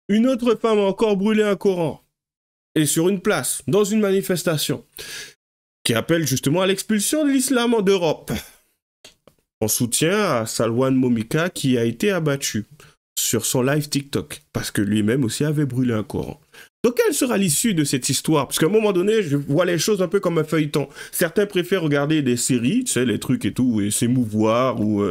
Une autre femme a encore brûlé un Coran, et sur une place, dans une manifestation, qui appelle justement à l'expulsion de l'islam d'Europe, en soutien à Salwan Momika qui a été abattu sur son live TikTok, parce que lui-même aussi avait brûlé un Coran. Donc quelle sera l'issue de cette histoire? Parce qu'à un moment donné, je vois les choses un peu comme un feuilleton. Certains préfèrent regarder des séries, tu sais, les trucs et tout, et s'émouvoir, ou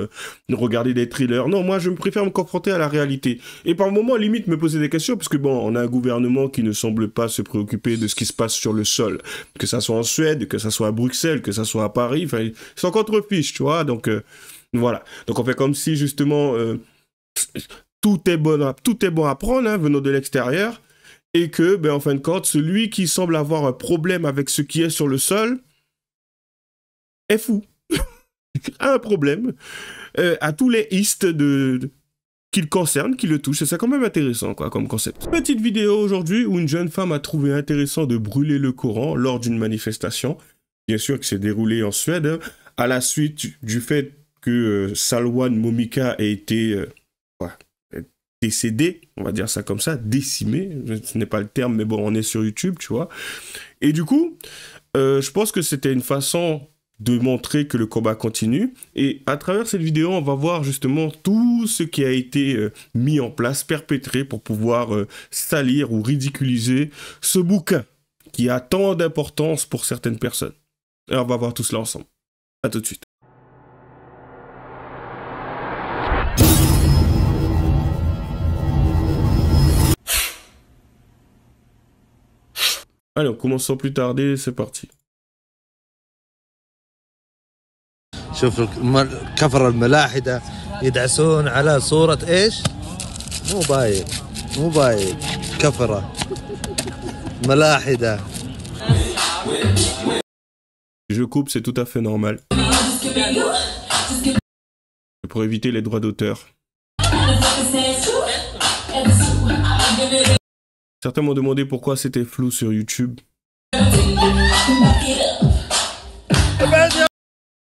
regarder des thrillers. Non, moi je préfère me confronter à la réalité. Et par moments, limite, me poser des questions, parce que bon, on a un gouvernement qui ne semble pas se préoccuper de ce qui se passe sur le sol. Que ça soit en Suède, que ça soit à Bruxelles, que ça soit à Paris, enfin, ils sont contre fiches, tu vois, donc voilà. Donc on fait comme si, justement, tout est bon à prendre, hein, venant de l'extérieur, et que, ben, en fin de compte, celui qui semble avoir un problème avec ce qui est sur le sol est fou. A un problème. À tous les istes qu'il concerne, qui le touchent. Et c'est quand même intéressant, quoi, comme concept. Petite vidéo aujourd'hui où une jeune femme a trouvé intéressant de brûler le Coran lors d'une manifestation. Bien sûr que c'est déroulé en Suède, hein, à la suite du fait que Salwan Momika a été décédé, on va dire ça comme ça, décimé, ce n'est pas le terme, mais bon, on est sur YouTube, tu vois. Et du coup, je pense que c'était une façon de montrer que le combat continue. Et à travers cette vidéo, on va voir justement tout ce qui a été mis en place, perpétré pour pouvoir salir ou ridiculiser ce bouquin qui a tant d'importance pour certaines personnes. Et on va voir tout cela ensemble. À tout de suite. Allez, commençons plus tarder, c'est parti. شوف كفر الملاحدة يدعسون على صورة ايش؟ مو باين كفرة ملاحدة. Je coupe, c'est tout à fait normal. Pour éviter les droits d'auteur. Certains m'ont demandé pourquoi c'était flou sur YouTube.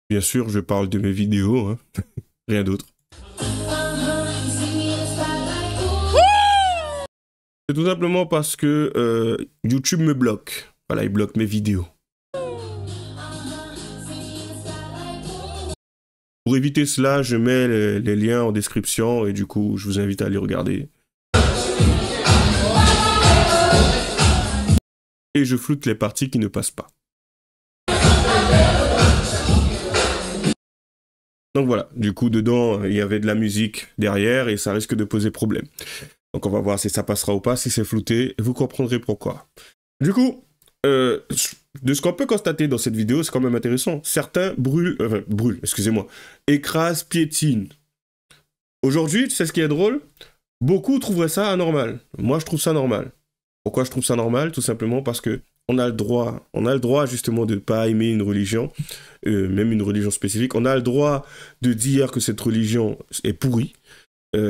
Bien sûr, je parle de mes vidéos, hein. Rien d'autre. C'est tout simplement parce que YouTube me bloque. Voilà, il bloque mes vidéos. Pour éviter cela, je mets les liens en description et du coup, je vous invite à les regarder. Et je floute les parties qui ne passent pas. Donc voilà, du coup dedans il y avait de la musique derrière et ça risque de poser problème. Donc on va voir si ça passera ou pas, si c'est flouté, vous comprendrez pourquoi. Du coup, de ce qu'on peut constater dans cette vidéo, c'est quand même intéressant. Certains brûlent, écrasent, piétinent. Aujourd'hui, tu sais ce qui est drôle? Beaucoup trouveraient ça anormal. Moi je trouve ça normal. Pourquoi je trouve ça normal? Tout simplement parce que on a le droit justement de ne pas aimer une religion, même une religion spécifique. On a le droit de dire que cette religion est pourrie,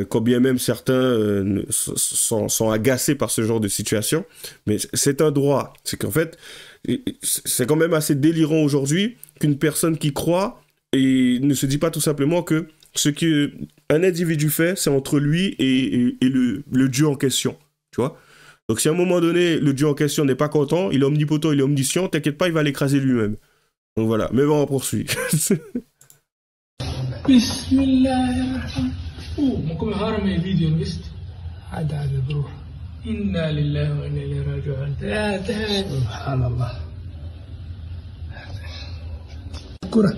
quand bien même certains sont agacés par ce genre de situation. Mais c'est un droit. C'est qu'en fait, c'est quand même assez délirant aujourd'hui qu'une personne qui croit et ne se dit pas tout simplement que ce qu'un individu fait, c'est entre lui et le Dieu en question. Tu vois? Donc si à un moment donné, le Dieu en question n'est pas content, il est omnipotent, il est omniscient, t'inquiète pas, il va l'écraser lui-même. Donc voilà, mais bon, on poursuit. Bismillahirrahmanirrahim. Oh, ممكن هرم الفيديو نبست عاد بروح إنا لله وإنا إليه راجعون. سبحان الله. كرة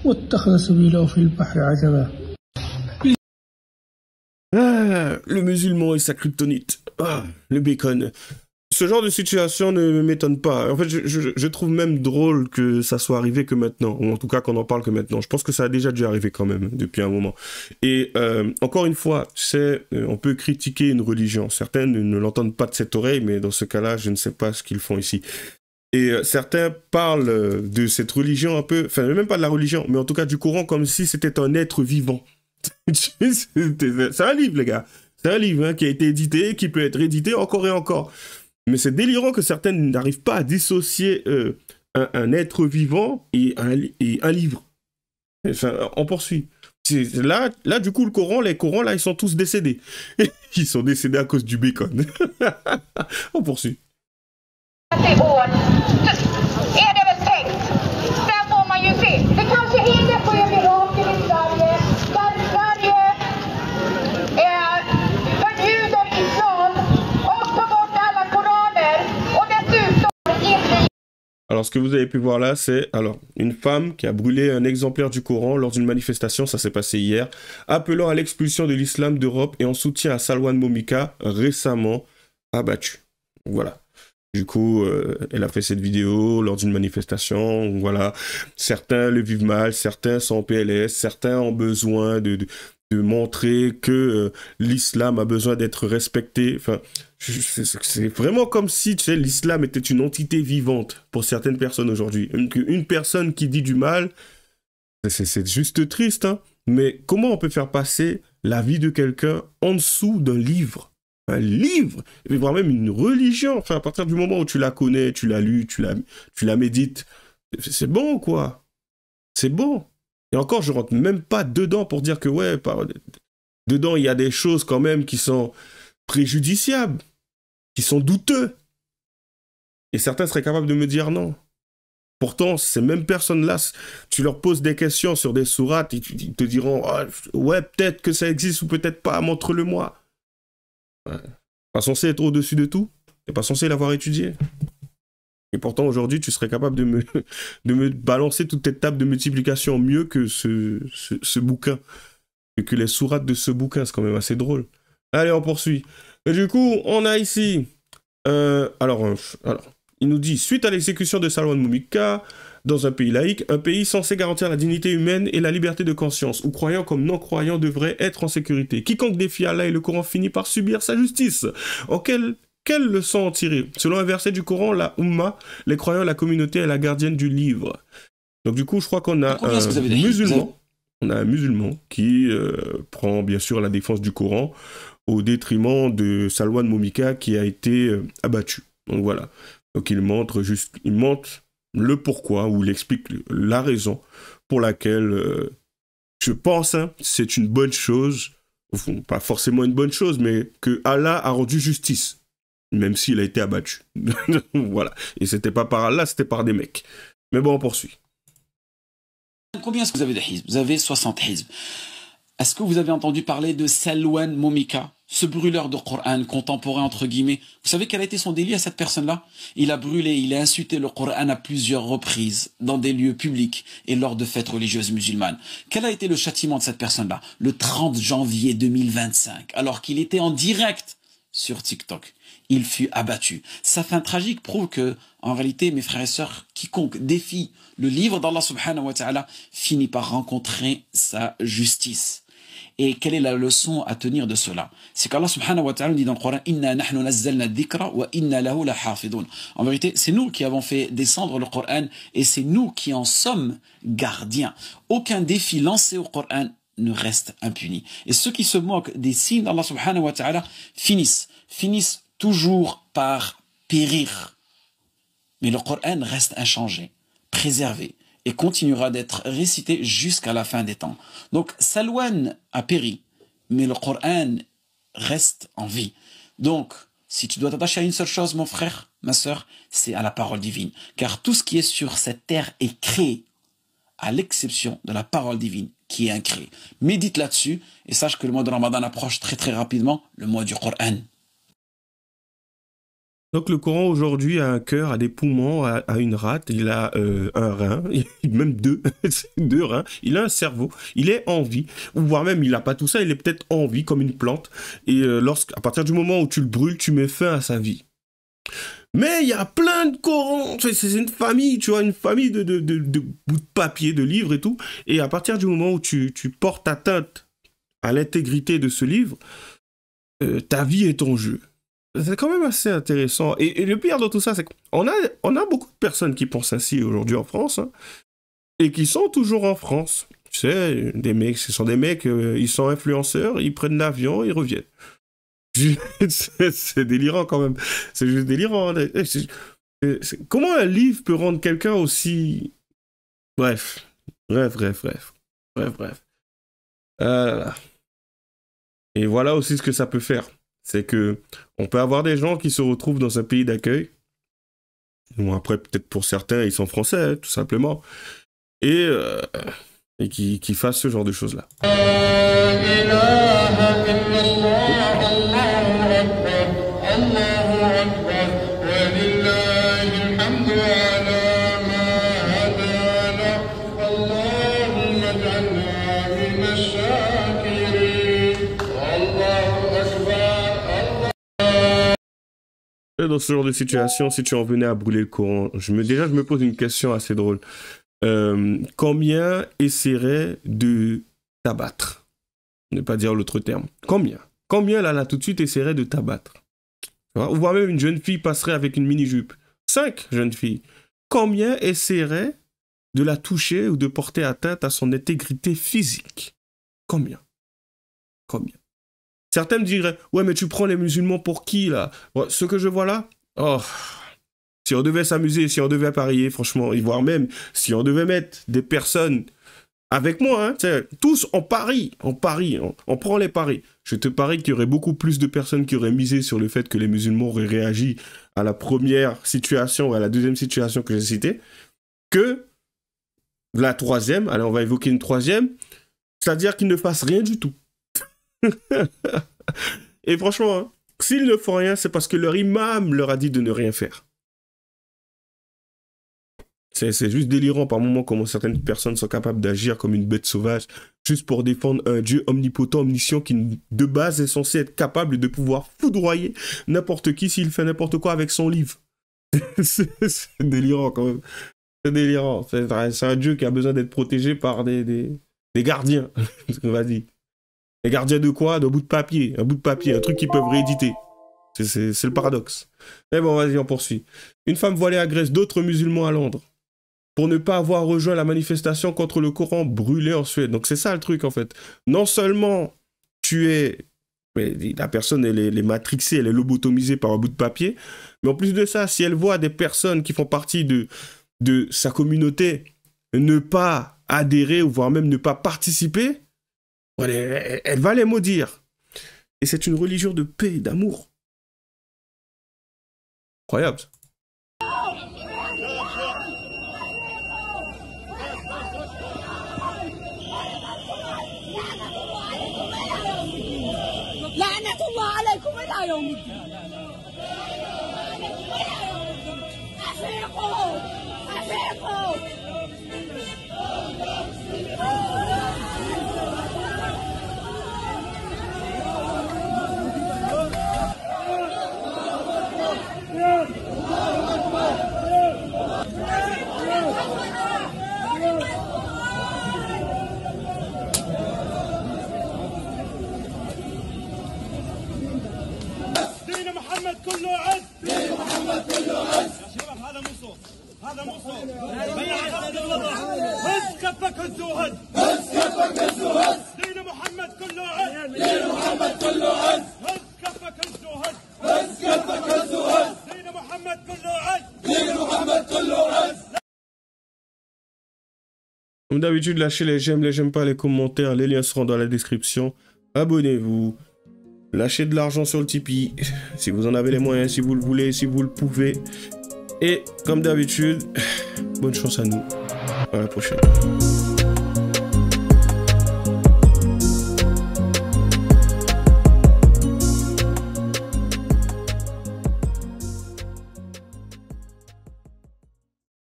واتخذ سبيله في البحر عجبا. Ah, le musulman et sa kryptonite. Ah, le bacon. Ce genre de situation ne m'étonne pas. En fait, je trouve même drôle que ça soit arrivé que maintenant. Ou en tout cas qu'on en parle que maintenant. Je pense que ça a déjà dû arriver quand même, depuis un moment. Et encore une fois, tu sais, on peut critiquer une religion. Certains ne l'entendent pas de cette oreille, mais dans ce cas-là, je ne sais pas ce qu'ils font ici. Et certains parlent de cette religion un peu... Enfin, même pas de la religion, mais en tout cas du Coran comme si c'était un être vivant. C'est un livre, les gars. C'est un livre, hein, qui a été édité, qui peut être édité encore et encore. Mais c'est délirant que certains n'arrivent pas à dissocier un être vivant et un livre. Enfin, on poursuit. Là, du coup, les Corans, là, ils sont tous décédés. Ils sont décédés à cause du bacon. On poursuit. Alors, ce que vous avez pu voir là, c'est une femme qui a brûlé un exemplaire du Coran lors d'une manifestation, ça s'est passé hier, appelant à l'expulsion de l'islam d'Europe et en soutien à Salwan Momika, récemment abattu. Voilà. Du coup, elle a fait cette vidéo lors d'une manifestation. Voilà. Certains le vivent mal, certains sont en PLS, certains ont besoin de montrer que l'islam a besoin d'être respecté. Enfin, c'est vraiment comme si, tu sais, l'islam était une entité vivante pour certaines personnes aujourd'hui. Une personne qui dit du mal, c'est juste triste, hein. Mais comment on peut faire passer la vie de quelqu'un en dessous d'un livre? Un livre, et voire même une religion. Enfin, à partir du moment où tu la connais, tu l'as lu, tu la médites, c'est bon, quoi. C'est bon. Et encore, je rentre même pas dedans pour dire que, ouais, dedans, il y a des choses quand même qui sont préjudiciables, qui sont douteux. Et certains seraient capables de me dire non. Pourtant, ces mêmes personnes-là, tu leur poses des questions sur des sourates, ils te diront, oh, ouais, peut-être que ça existe ou peut-être pas, montre-le-moi. Ouais. Pas censé être au-dessus de tout, et pas censé l'avoir étudié. Et pourtant, aujourd'hui, tu serais capable de me balancer toutes tes tables de multiplication mieux que ce bouquin. Et que les sourates de ce bouquin, c'est quand même assez drôle. Allez, on poursuit. Et du coup, on a ici... Alors, il nous dit, suite à l'exécution de Salwan Momika, dans un pays laïque, un pays censé garantir la dignité humaine et la liberté de conscience, où croyants comme non-croyants devraient être en sécurité. Quiconque défie Allah et le Coran finit par subir sa justice. Quelle leçon en tirer? Selon un verset du Coran, la Ummah, les croyants, la communauté est la gardienne du livre. Donc du coup, je crois qu'on a un musulman. On a un musulman qui prend bien sûr la défense du Coran au détriment de Salwan Momika qui a été abattu. Donc voilà. Donc il montre le pourquoi, ou il explique la raison pour laquelle je pense c'est une bonne chose, enfin, pas forcément une bonne chose, mais que Allah a rendu justice, même s'il a été abattu. Voilà. Et c'était pas par Allah, c'était par des mecs. Mais bon, on poursuit. Combien est-ce que vous avez de hizb? Vous avez 60 hizb. Est-ce que vous avez entendu parler de Salwan Momika, ce brûleur de Coran contemporain entre guillemets? Vous savez quel a été son délit à cette personne-là? Il a brûlé, il a insulté le Coran à plusieurs reprises dans des lieux publics et lors de fêtes religieuses musulmanes. Quel a été le châtiment de cette personne-là? Le 30 janvier 2025, alors qu'il était en direct sur TikTok, il fut abattu. Sa fin tragique prouve que, en réalité, mes frères et sœurs, quiconque défie le livre d'Allah subhanahu wa ta'ala finit par rencontrer sa justice. Et quelle est la leçon à tenir de cela? C'est qu'Allah subhanahu wa ta'ala dit dans le Coran, Inna nahnu nazzalna dhikra wa inna lahu lahafidun. En vérité, c'est nous qui avons fait descendre le Coran et c'est nous qui en sommes gardiens. Aucun défi lancé au Coran ne reste impuni. Et ceux qui se moquent des signes d'Allah subhanahu wa ta'ala finissent toujours par périr. Mais le Coran reste inchangé, préservé, et continuera d'être récité jusqu'à la fin des temps. Donc, Salwan a péri, mais le Coran reste en vie. Donc, si tu dois t'attacher à une seule chose, mon frère, ma sœur, c'est à la parole divine. Car tout ce qui est sur cette terre est créé, à l'exception de la parole divine, qui est incréée. Médite là-dessus, et sache que le mois de Ramadan approche très très rapidement, le mois du Coran. Donc le Coran aujourd'hui a un cœur, a des poumons, a une rate, il a un rein, même deux reins, il a un cerveau, il est en vie, ou voire même il n'a pas tout ça, il est peut-être en vie comme une plante, et à partir du moment où tu le brûles, tu mets fin à sa vie. Mais il y a plein de Corans, c'est une famille, tu vois, une famille de bouts de papier, de livres et tout, et à partir du moment où tu portes atteinte à l'intégrité de ce livre, ta vie est en jeu. C'est quand même assez intéressant. Et le pire de tout ça, c'est qu'on a beaucoup de personnes qui pensent ainsi aujourd'hui en France, hein, et qui sont toujours en France. Tu sais, ce sont des mecs, ils sont influenceurs, ils prennent l'avion, ils reviennent. C'est délirant quand même. C'est juste délirant. Comment un livre peut rendre quelqu'un aussi... Bref. Et voilà aussi ce que ça peut faire. C'est que on peut avoir des gens qui se retrouvent dans un pays d'accueil. Bon, après, peut-être pour certains, ils sont français, hein, tout simplement. Et qui fassent ce genre de choses-là. Et dans ce genre de situation, si tu en venais à brûler le Coran, je me pose une question assez drôle. Combien essaierait de t'abattre? Ne pas dire l'autre terme. Combien là tout de suite essaierait de t'abattre? Ou voire même une jeune fille passerait avec une mini-jupe. 5 jeunes filles. Combien essaierait de la toucher ou de porter atteinte à son intégrité physique? Combien? Certains me diraient, ouais, mais tu prends les musulmans pour qui, là? Ouais, ce que je vois là, oh, si on devait s'amuser, si on devait parier, franchement, et voire même si on devait mettre des personnes avec moi, hein, tous, on parie, on prend les paris. Je te parie qu'il y aurait beaucoup plus de personnes qui auraient misé sur le fait que les musulmans auraient réagi à la première situation ou à la deuxième situation que j'ai citée, que la troisième, allez, on va évoquer une troisième, c'est-à-dire qu'ils ne fassent rien du tout. Et franchement, hein, s'ils ne font rien, c'est parce que leur imam leur a dit de ne rien faire. C'est juste délirant par moments comment certaines personnes sont capables d'agir comme une bête sauvage juste pour défendre un Dieu omnipotent, omniscient qui de base est censé être capable de pouvoir foudroyer n'importe qui s'il fait n'importe quoi avec son livre. C'est délirant quand même. C'est délirant. C'est un Dieu qui a besoin d'être protégé par des gardiens. Vas-y. Les gardiens de quoi? D'un bout de papier. Un bout de papier, un truc qu'ils peuvent rééditer. C'est le paradoxe. Mais bon, vas-y, on poursuit. Une femme voilée agresse d'autres musulmans à Londres pour ne pas avoir rejoint la manifestation contre le Coran brûlé en Suède. Donc c'est ça le truc en fait. Non seulement la personne elle est matrixée, elle est lobotomisée par un bout de papier, mais en plus de ça, si elle voit des personnes qui font partie de sa communauté ne pas adhérer ou voire même ne pas participer, elle va les maudire. Et c'est une religion de paix et d'amour. Incroyable. Comme d'habitude, lâchez les j'aime pas, les commentaires, les liens seront dans la description. Abonnez-vous, lâchez de l'argent sur le Tipeee, si vous en avez les moyens, si vous le voulez, si vous le pouvez. Et comme d'habitude, bonne chance à nous. À la prochaine.